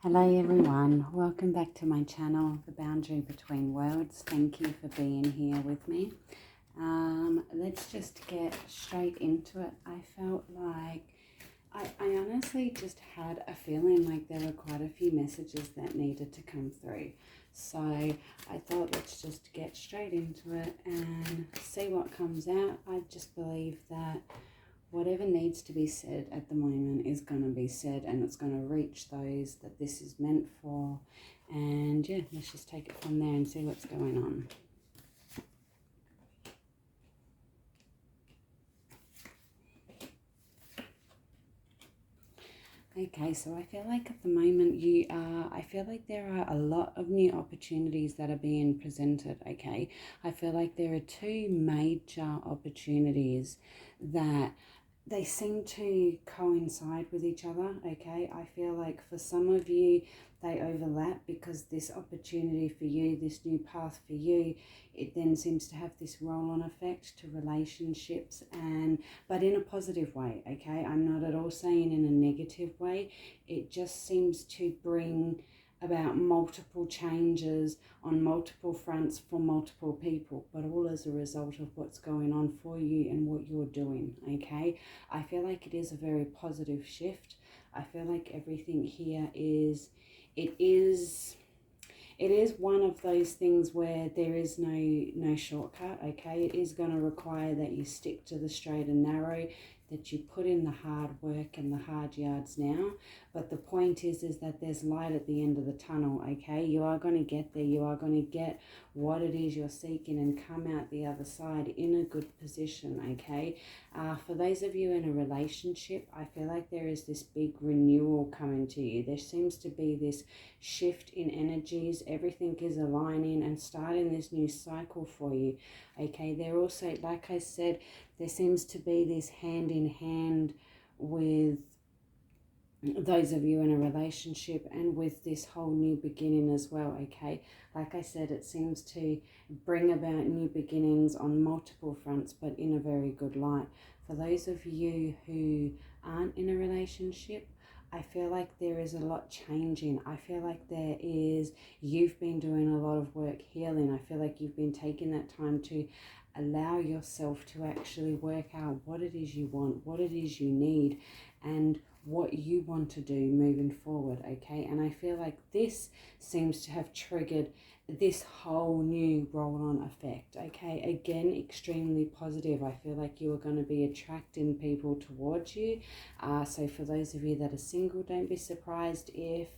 Hello everyone, welcome back to my channel, The Boundary Between Worlds. Thank you for being here with me. Let's just get straight into it. I felt like, I honestly just had a feeling like there were quite a few messages that needed to come through. So I thought let's just get straight into it and see what comes out. I just believe that whatever needs to be said at the moment is going to be said, and it's going to reach those that this is meant for. And yeah, let's just take it from there and see what's going on. Okay, so I feel like at the moment I feel like there are a lot of new opportunities that are being presented, okay? I feel like there are two major opportunities that they seem to coincide with each other, okay? I feel like for some of you, they overlap because this opportunity for you, this new path for you, it then seems to have this roll-on effect to relationships, but in a positive way, okay? I'm not at all saying in a negative way. It just seems to bring about multiple changes on multiple fronts for multiple people, but all as a result of what's going on for you and what you're doing, okay? I feel like it is a very positive shift. I feel like everything here it is one of those things where there is no shortcut, okay? It is going to require that you stick to the straight and narrow, that you put in the hard work and the hard yards now. But the point is that there's light at the end of the tunnel, okay? You are going to get there. You are going to get what it is you're seeking and come out the other side in a good position, okay? For those of you in a relationship, I feel like there is this big renewal coming to you. There seems to be this shift in energies. Everything is aligning and starting this new cycle for you, okay? There also, like I said, there seems to be this hand in hand with those of you in a relationship and with this whole new beginning as well, okay? Like I said, it seems to bring about new beginnings on multiple fronts, but in a very good light. For those of you who aren't in a relationship, I feel like there is a lot changing. I feel like you've been doing a lot of work healing. I feel like you've been taking that time to allow yourself to actually work out what it is you want, what it is you need, and what you want to do moving forward, okay? And I feel like this seems to have triggered this whole new roll-on effect, okay? Again, extremely positive. I feel like you are going to be attracting people towards you. So for those of you that are single, don't be surprised if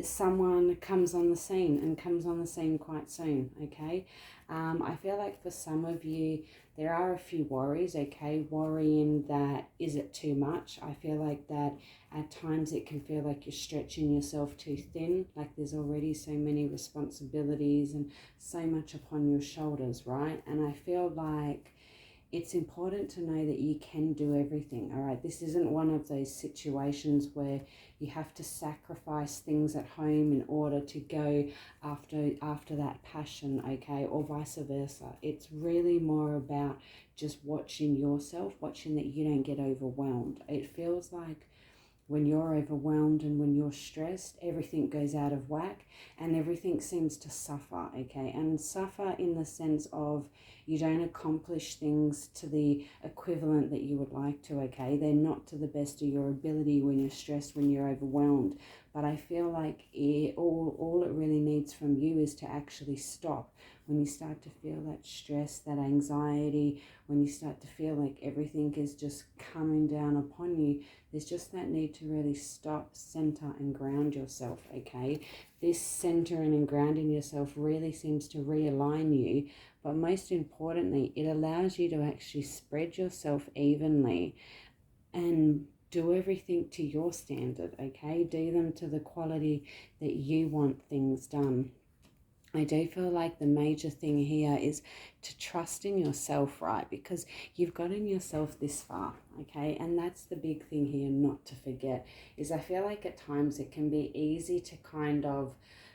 someone comes on the scene quite soon, okay? I feel like for some of you, there are a few worries, okay? Worrying that, is it too much? I feel like that at times it can feel like you're stretching yourself too thin, like there's already so many responsibilities and so much upon your shoulders, right? And I feel like it's important to know that you can do everything, all right? This isn't one of those situations where you have to sacrifice things at home in order to go after that passion, okay, or vice versa. It's really more about just watching yourself, watching that you don't get overwhelmed. It feels like when you're overwhelmed and when you're stressed, everything goes out of whack and everything seems to suffer, okay? And suffer in the sense of you don't accomplish things to the equivalent that you would like to, okay? They're not to the best of your ability when you're stressed, when you're overwhelmed. But I feel like all it really needs from you is to actually stop. When you start to feel that stress, that anxiety, when you start to feel like everything is just coming down upon you, there's just that need to really stop, center, and ground yourself, okay? This centering and grounding yourself really seems to realign you, but most importantly, it allows you to actually spread yourself evenly and do everything to your standard, okay? Do them to the quality that you want things done. I do feel like the major thing here is to trust in yourself, right? Because you've gotten yourself this far, okay? And that's the big thing here not to forget, is I feel like at times it can be easy to kind of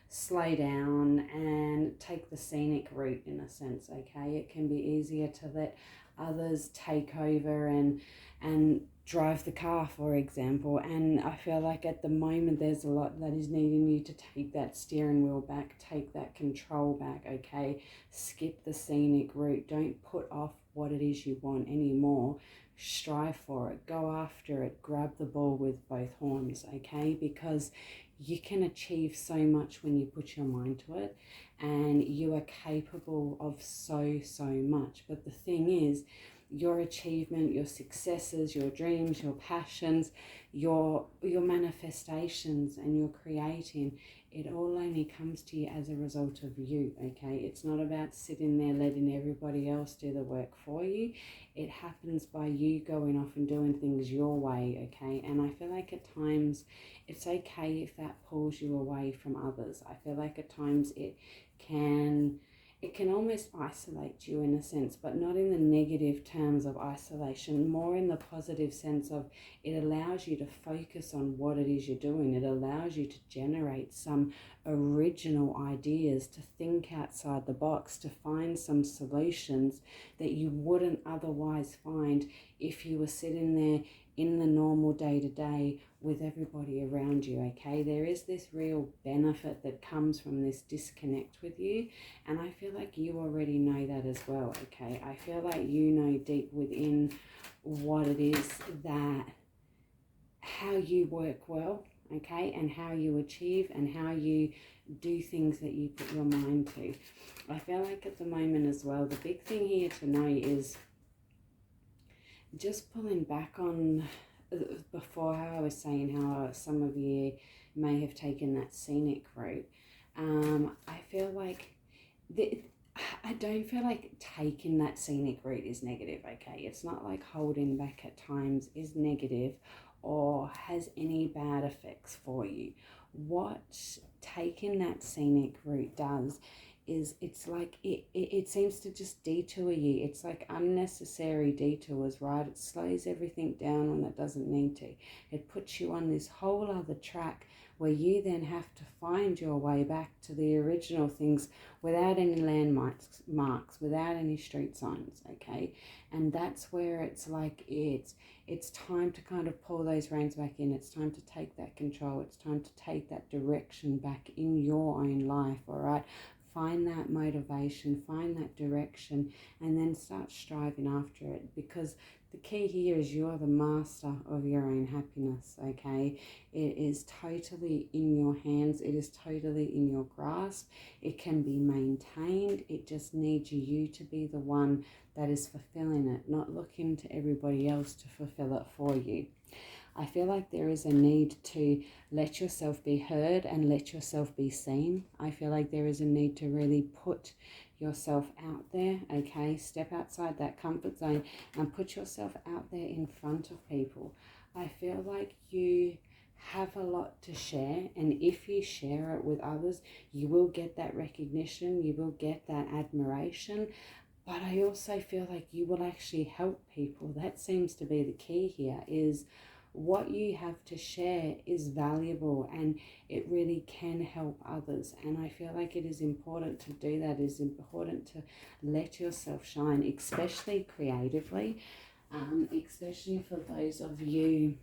slow down and take the scenic route in a sense, okay? It can be easier to let others take over and drive the car, for example. And I feel like at the moment there's a lot that is needing you to take that steering wheel back, take that control back, okay? Skip the scenic route. Don't put off what it is you want anymore. Strive for it, go after it, grab the ball with both horns, okay? Because you can achieve so much when you put your mind to it, and you are capable of so much. But the thing is, your achievement, your successes, your dreams, your passions, your manifestations, and your creating, it all only comes to you as a result of you, okay? It's not about sitting there letting everybody else do the work for you. It happens by you going off and doing things your way, okay? And I feel like at times it's okay if that pulls you away from others. I feel like at times it can almost isolate you in a sense, but not in the negative terms of isolation, more in the positive sense of it allows you to focus on what it is you're doing. It allows you to generate some original ideas, to think outside the box, to find some solutions that you wouldn't otherwise find if you were sitting there in the normal day-to-day with everybody around you, okay? There is this real benefit that comes from this disconnect with you, and I feel like you already know that as well, okay? I feel like you know deep within what it is that, how you work well, okay? And how you achieve and how you do things that you put your mind to. I feel like at the moment as well, the big thing here to know is just pulling back on, before how I was saying how some of you may have taken that scenic route. I feel like I don't feel like taking that scenic route is negative, okay? It's not like holding back at times is negative or has any bad effects for you. What taking that scenic route does is it's like it seems to just detour you. It's like unnecessary detours, right? It slows everything down when it doesn't need to. It puts you on this whole other track where you then have to find your way back to the original things without any landmarks, without any street signs, okay? And that's where it's like it's time to kind of pull those reins back in. It's time to take that control. It's time to take that direction back in your own life, all right? Find that motivation, find that direction, and then start striving after it, because the key here is you're the master of your own happiness, okay? It is totally in your hands. It is totally in your grasp. It can be maintained. It just needs you to be the one that is fulfilling it, not looking to everybody else to fulfill it for you. I feel like there is a need to let yourself be heard and let yourself be seen. I feel like there is a need to really put yourself out there, okay? Step outside that comfort zone and put yourself out there in front of people. I feel like you have a lot to share, and if you share it with others, you will get that recognition, you will get that admiration. But I also feel like you will actually help people. That seems to be the key here, is what you have to share is valuable and it really can help others. And I feel like it is important to do that. It is important to let yourself shine, especially creatively, especially for those of you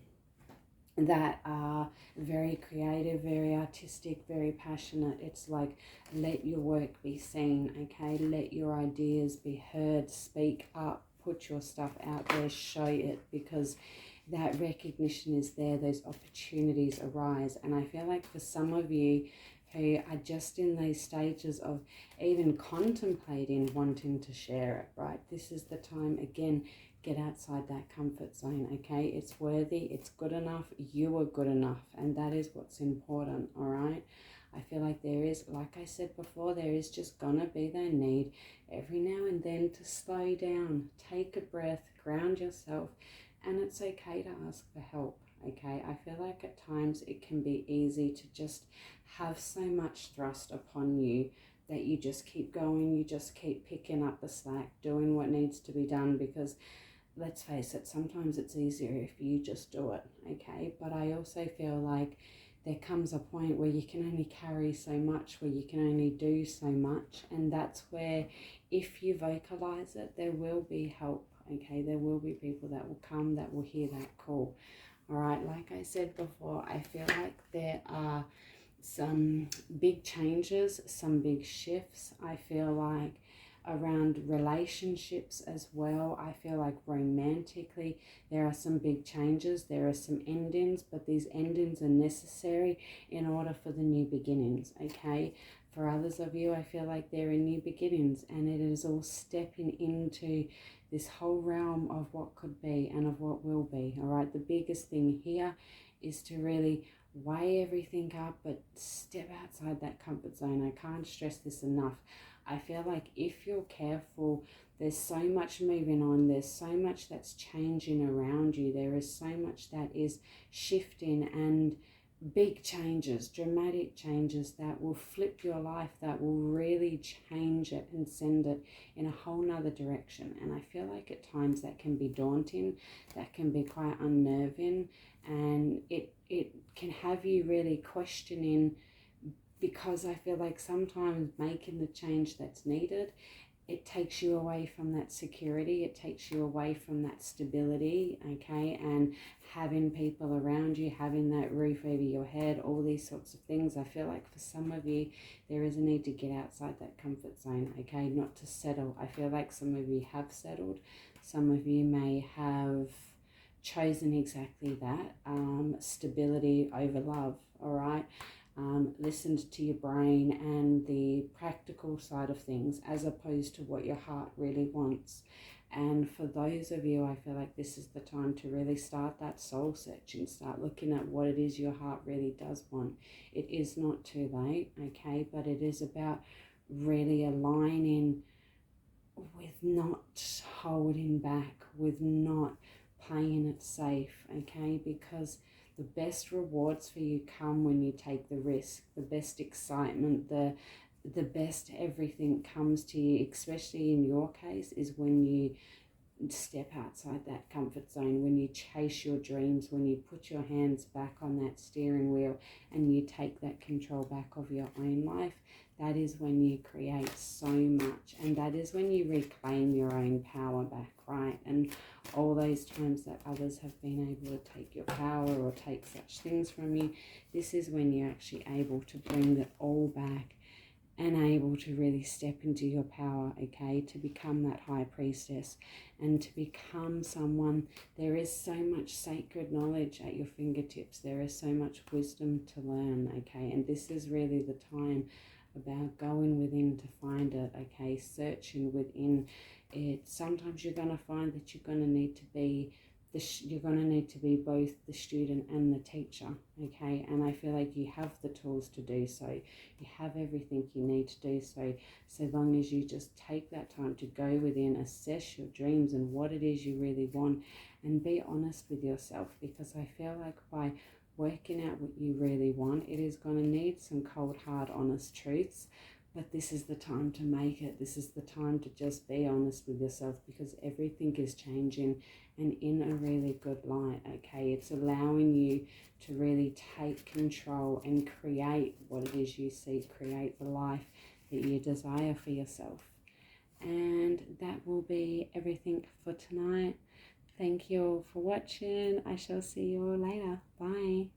that are very creative, very artistic, very passionate. It's like, let your work be seen, okay? Let your ideas be heard, speak up, put your stuff out there, show it, because that recognition is there, those opportunities arise. And I feel like for some of you who are just in those stages of even contemplating wanting to share it, right? This is the time, again, get outside that comfort zone, okay? It's worthy, it's good enough, you are good enough, and that is what's important, all right? I feel like there is, like I said before, there is just gonna be that need every now and then to slow down, take a breath, ground yourself, and it's okay to ask for help, okay? I feel like at times it can be easy to just have so much thrust upon you that you just keep going, you just keep picking up the slack, doing what needs to be done, because let's face it, sometimes it's easier if you just do it, okay? But I also feel like there comes a point where you can only carry so much, where you can only do so much, and that's where, if you vocalize it, there will be help, okay? There will be people that will come, that will hear that call. All right, like I said before, I feel like there are some big changes, some big shifts. I feel like around relationships as well. I feel like romantically there are some big changes, there are some endings, but these endings are necessary in order for the new beginnings, okay? For others of you, I feel like there are new beginnings, and it is all stepping into this whole realm of what could be and of what will be. All right, the biggest thing here is to really weigh everything up, but step outside that comfort zone. I can't stress this enough. I feel like if you're careful, there's so much moving on, there's so much that's changing around you, there is so much that is shifting, and big changes, dramatic changes that will flip your life, that will really change it and send it in a whole nother direction. And I feel like at times that can be daunting, that can be quite unnerving, and it can have you really questioning, because I feel like sometimes making the change that's needed, it takes you away from that security, it takes you away from that stability, okay? And having people around you, having that roof over your head, all these sorts of things. I feel like for some of you, there is a need to get outside that comfort zone, okay? Not to settle. I feel like some of you have settled. Some of you may have chosen exactly that, stability over love, all right? Listened to your brain and the practical side of things as opposed to what your heart really wants. And for those of you, I feel like this is the time to really start that soul search and start looking at what it is your heart really does want. It is not too late, okay? But it is about really aligning with not holding back, with not playing it safe, okay? Because the best rewards for you come when you take the risk. The best excitement, the best everything comes to you, especially in your case, is when you step outside that comfort zone, when you chase your dreams, when you put your hands back on that steering wheel and you take that control back of your own life. That is when you create so much, and that is when you reclaim your own power back, right? And all those times that others have been able to take your power or take such things from you, this is when you're actually able to bring it all back and able to really step into your power, okay, to become that high priestess and to become someone. There is so much sacred knowledge at your fingertips. There is so much wisdom to learn, okay, and this is really the time about going within to find it, okay, searching within it. Sometimes you're going to find that you're going to need to be you're going to need to be both the student and the teacher, okay? And I feel like you have the tools to do so. You have everything you need to do so, so long as you just take that time to go within, assess your dreams and what it is you really want, and be honest with yourself, because I feel like by working out what you really want, it is going to need some cold, hard, honest truths. But this is the time to make it. This is the time to just be honest with yourself, because everything is changing and in a really good light, okay? It's allowing you to really take control and create what it is you seek, create the life that you desire for yourself. And that will be everything for tonight. Thank you all for watching. I shall see you all later. Bye.